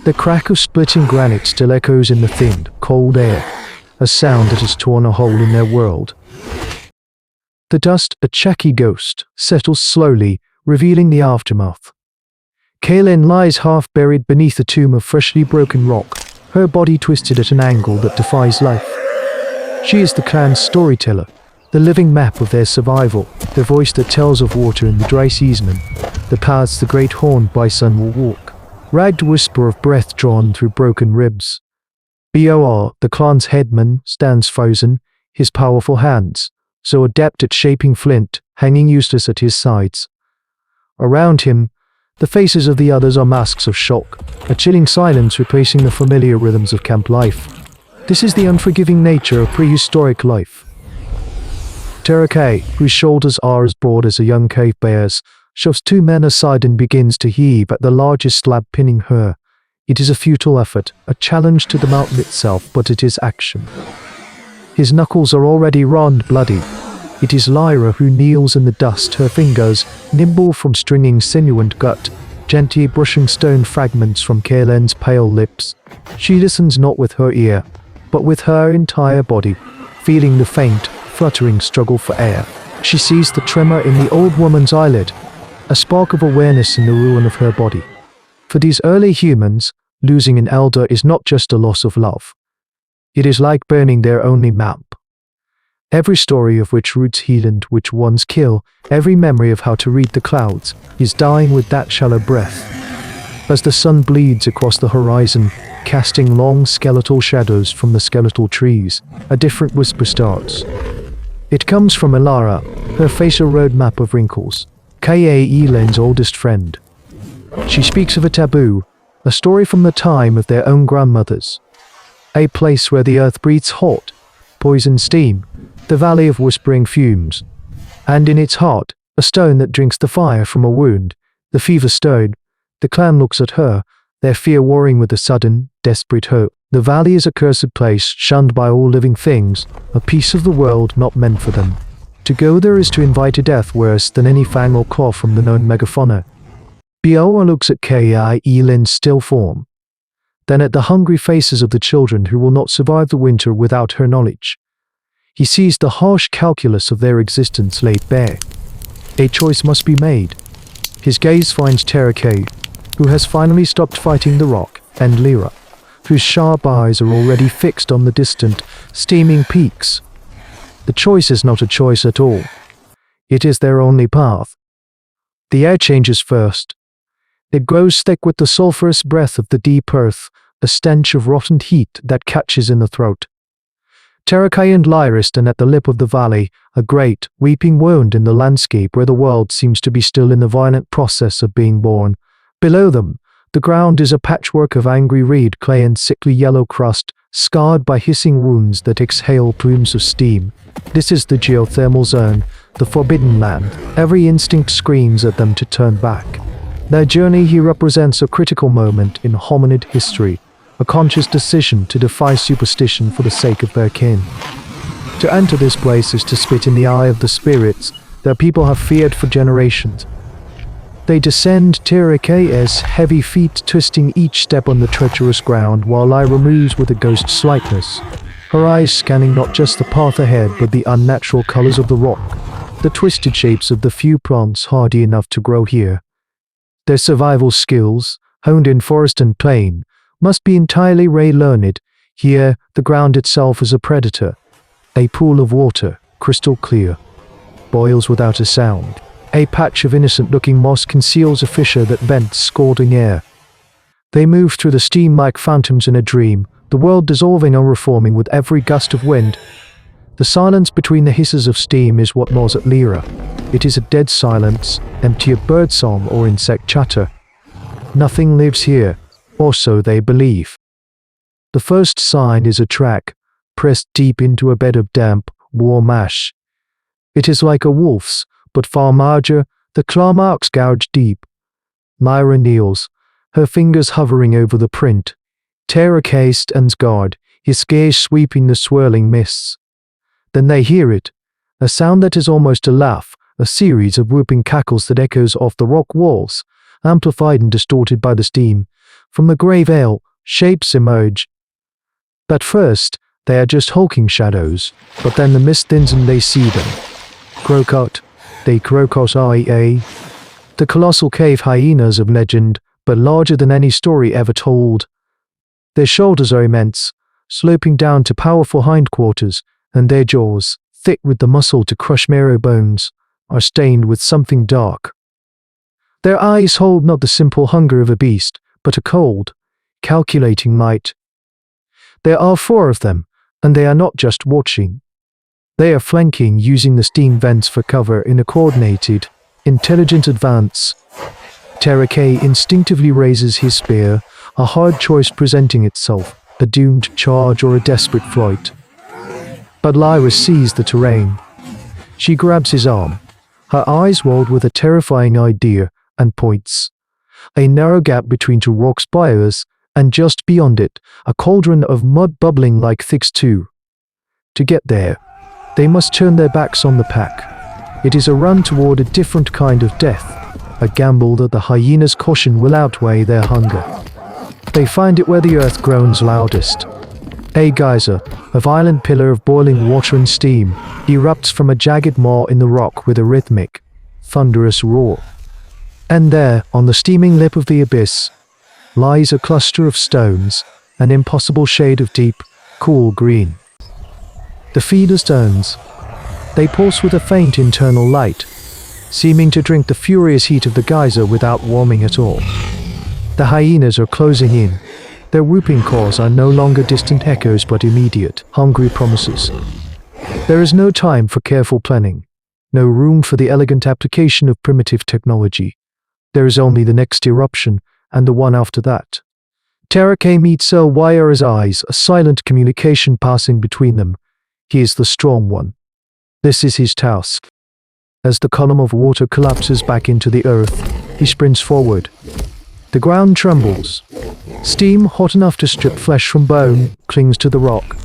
The crack of splitting granite still echoes in the thin, cold air, a sound that has torn a hole in their world. The dust, a checky ghost, settles slowly, revealing the aftermath. Kaylin lies half-buried beneath a tomb of freshly broken rock, her body twisted at an angle that defies life. She is the clan's storyteller, the living map of their survival, the voice that tells of water in the dry season, the paths the great horned bison will walk. Ragged whisper of breath drawn through broken ribs. Bor, the clan's headman, stands frozen, his powerful hands, so adept at shaping flint, hanging useless at his sides. Around him, the faces of the others are masks of shock, a chilling silence replacing the familiar rhythms of camp life. This is the unforgiving nature of prehistoric life. Terakay, whose shoulders are as broad as a young cave bear's, shoves two men aside and begins to heave at the largest slab pinning her. It is a futile effort, a challenge to the mountain itself, but it is action. His knuckles are already raw and bloody. It is Lyra who kneels in the dust, her fingers, nimble from stringing sinew and gut, gently brushing stone fragments from Kaylen's pale lips. She listens not with her ear, but with her entire body, feeling the faint, fluttering struggle for air. She sees the tremor in the old woman's eyelid, a spark of awareness in the ruin of her body. For these early humans, losing an elder is not just a loss of love. It is like burning their only map. Every story of which roots heal and which ones kill, every memory of how to read the clouds, is dying with that shallow breath. As the sun bleeds across the horizon, casting long skeletal shadows from the skeletal trees, a different whisper starts. It comes from Elara, her face a roadmap of wrinkles, Kaelen's oldest friend. She speaks of a taboo, a story from the time of their own grandmothers. A place where the earth breathes hot, poison steam, the valley of whispering fumes. And in its heart, a stone that drinks the fire from a wound, the fever stone. The clan looks at her, their fear warring with a sudden, desperate hope. The valley is a cursed place, shunned by all living things, a piece of the world not meant for them. To go there is to invite a death worse than any fang or claw from the known megafauna. Bioa looks at Kaelen's still form, then at the hungry faces of the children who will not survive the winter without her knowledge. He sees the harsh calculus of their existence laid bare. A choice must be made. His gaze finds Terakay, who has finally stopped fighting the rock, and Lyra, whose sharp eyes are already fixed on the distant, steaming peaks. The choice is not a choice at all. It is their only path. The air changes first. It grows thick with the sulphurous breath of the deep earth, a stench of rotten heat that catches in the throat. Terakay and Lyra stand at the lip of the valley, a great, weeping wound in the landscape where the world seems to be still in the violent process of being born. Below them, the ground is a patchwork of angry reed clay and sickly yellow crust, scarred by hissing wounds that exhale plumes of steam. This is the geothermal zone, the forbidden land. Every instinct screams at them to turn back. Their journey here represents a critical moment in hominid history, a conscious decision to defy superstition for the sake of their kin. To enter this place is to spit in the eye of the spirits that people have feared for generations. They descend Terakay's heavy feet, twisting each step on the treacherous ground, while Lyra moves with a ghost's lightness, her eyes scanning not just the path ahead but the unnatural colors of the rock, the twisted shapes of the few plants hardy enough to grow here. Their survival skills, honed in forest and plain, must be entirely ray-learned. Here, the ground itself is a predator. A pool of water, crystal clear, boils without a sound. A patch of innocent-looking moss conceals a fissure that vents scalding air. They move through the steam like phantoms in a dream, the world dissolving or reforming with every gust of wind. The silence between the hisses of steam is what gnaws at Lyra. It is a dead silence, empty of birdsong or insect chatter. Nothing lives here, or so they believe. The first sign is a track, pressed deep into a bed of damp, warm ash. It is like a wolf's, but far larger, the claw marks gouge deep. Lyra kneels, her fingers hovering over the print. Terakay stands guard, his gaze sweeping the swirling mists. Then they hear it, a sound that is almost a laugh, a series of whooping cackles that echoes off the rock walls, amplified and distorted by the steam. From the grey veil, shapes emerge. At first, they are just hulking shadows, but then the mist thins and they see them. Crocuta, the Crocuta, the colossal cave hyenas of legend, but larger than any story ever told. Their shoulders are immense, sloping down to powerful hindquarters, and their jaws, thick with the muscle to crush marrow bones, are stained with something dark. Their eyes hold not the simple hunger of a beast, but a cold, calculating might. There are 4 of them, and they are not just watching. They are flanking, using the steam vents for cover in a coordinated, intelligent advance. Terra-K instinctively raises his spear, a hard choice presenting itself, a doomed charge or a desperate flight. But Lyra sees the terrain. She grabs his arm, her eyes walled with a terrifying idea, and points. A narrow gap between 2 rock spires, and just beyond it, a cauldron of mud bubbling like thick stew. To get there, they must turn their backs on the pack. It is a run toward a different kind of death, a gamble that the hyenas' caution will outweigh their hunger. They find it where the earth groans loudest. A geyser, a violent pillar of boiling water and steam, erupts from a jagged maw in the rock with a rhythmic, thunderous roar. And there, on the steaming lip of the abyss, lies a cluster of stones, an impossible shade of deep, cool green. The feeder stones. They pulse with a faint internal light, seeming to drink the furious heat of the geyser without warming at all. The hyenas are closing in. Their whooping calls are no longer distant echoes but immediate, hungry promises. There is no time for careful planning, no room for the elegant application of primitive technology. There is only the next eruption, and the one after that. Terra-K meets Lyra's eyes, a silent communication passing between them. He is the strong one. This is his task. As the column of water collapses back into the earth, he sprints forward. The ground trembles. Steam, hot enough to strip flesh from bone, clings to the rock.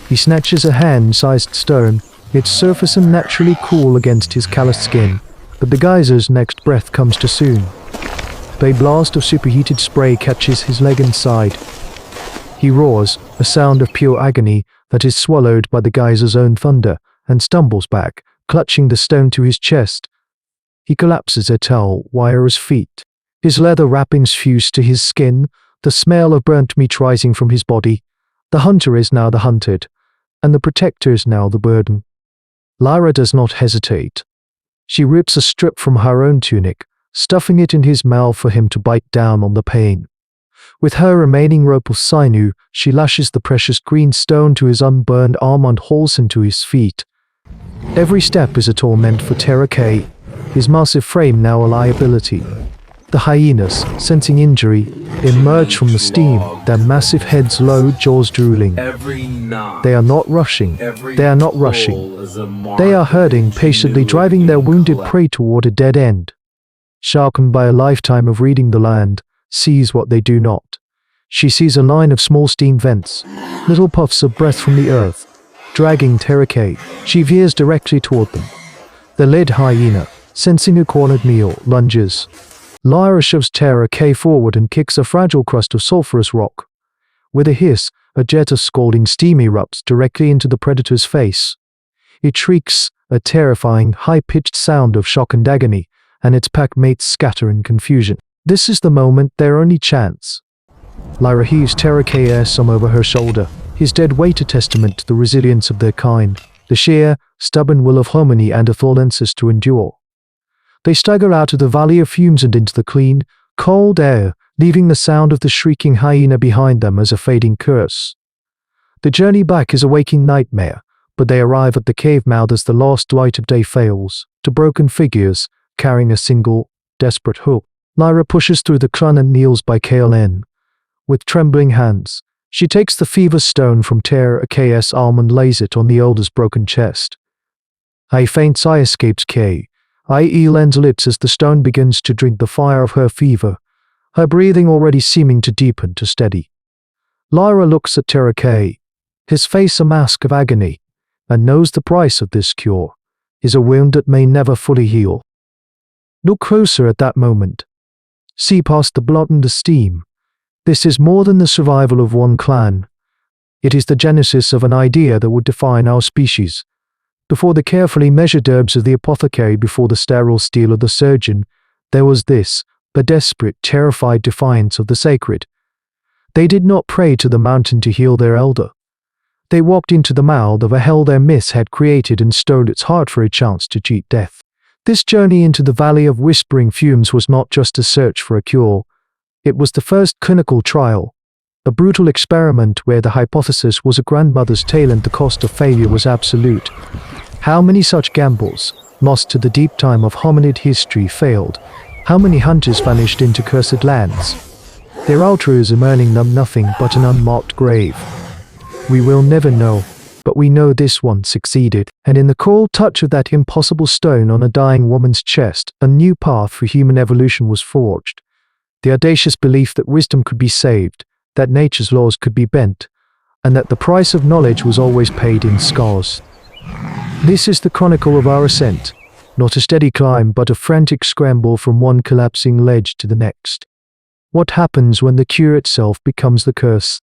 He snatches a hand-sized stone, its surface unnaturally cool against his calloused skin, but the geyser's next breath comes too soon. A blast of superheated spray catches his leg and side. He roars, a sound of pure agony that is swallowed by the geyser's own thunder, and stumbles back, clutching the stone to his chest. He collapses at Lyra's feet. His leather wrappings fuse to his skin, the smell of burnt meat rising from his body. The hunter is now the hunted, and the protector is now the burden. Lyra does not hesitate. She rips a strip from her own tunic, stuffing it in his mouth for him to bite down on the pain. With her remaining rope of sinew, she lashes the precious green stone to his unburned arm and hauls him to his feet. Every step is a torment for Terra-K, his massive frame now a liability. The hyenas, sensing injury, emerge from the steam, their massive heads low, jaws drooling. They are not rushing. They are not rushing. They are herding, patiently driving their wounded prey toward a dead end. Sharpened by a lifetime of reading the land, sees what they do not. She sees a line of small steam vents, little puffs of breath from the earth, dragging Terra-K. She veers directly toward them. The lead hyena, sensing a cornered meal, lunges. Lyra shoves Terra-K forward and kicks a fragile crust of sulfurous rock. With a hiss, a jet of scalding steam erupts directly into the predator's face. It shrieks, a terrifying, high-pitched sound of shock and agony, and its pack mates scatter in confusion. This is the moment, their only chance. Lyra heaves Terra-K's arm over her shoulder, his dead weight a testament to the resilience of their kind, the sheer, stubborn will of Hominid and Anthropology to endure. They stagger out of the valley of fumes and into the clean, cold air, leaving the sound of the shrieking hyena behind them as a fading curse. The journey back is a waking nightmare, but they arrive at the cave mouth as the last light of day fails, to broken figures, carrying a single, desperate hope. Lyra pushes through the crun and kneels by KLN. With trembling hands, she takes the fever stone from Terra-K's arm and lays it on the elder's broken chest. A faint sigh escapes K. I.E. lends lips as the stone begins to drink the fire of her fever, her breathing already seeming to deepen to steady. Lyra looks at Terra-K, his face a mask of agony, and knows the price of this cure is a wound that may never fully heal. Look closer at that moment. See past the blood and the steam. This is more than the survival of one clan. It is the genesis of an idea that would define our species. Before the carefully measured herbs of the apothecary, before the sterile steel of the surgeon, there was this, the desperate, terrified defiance of the sacred. They did not pray to the mountain to heal their elder. They walked into the mouth of a hell their myths had created and stoned its heart for a chance to cheat death. This journey into the valley of whispering fumes was not just a search for a cure. It was the first clinical trial, a brutal experiment where the hypothesis was a grandmother's tale and the cost of failure was absolute. How many such gambles, lost to the deep time of hominid history, failed? How many hunters vanished into cursed lands, their altruism earning them nothing but an unmarked grave? We will never know, but we know this one succeeded, and in the cold touch of that impossible stone on a dying woman's chest, a new path for human evolution was forged. The audacious belief that wisdom could be saved, that nature's laws could be bent, and that the price of knowledge was always paid in scars. This is the chronicle of our ascent, not a steady climb but a frantic scramble from one collapsing ledge to the next. What happens when the cure itself becomes the curse?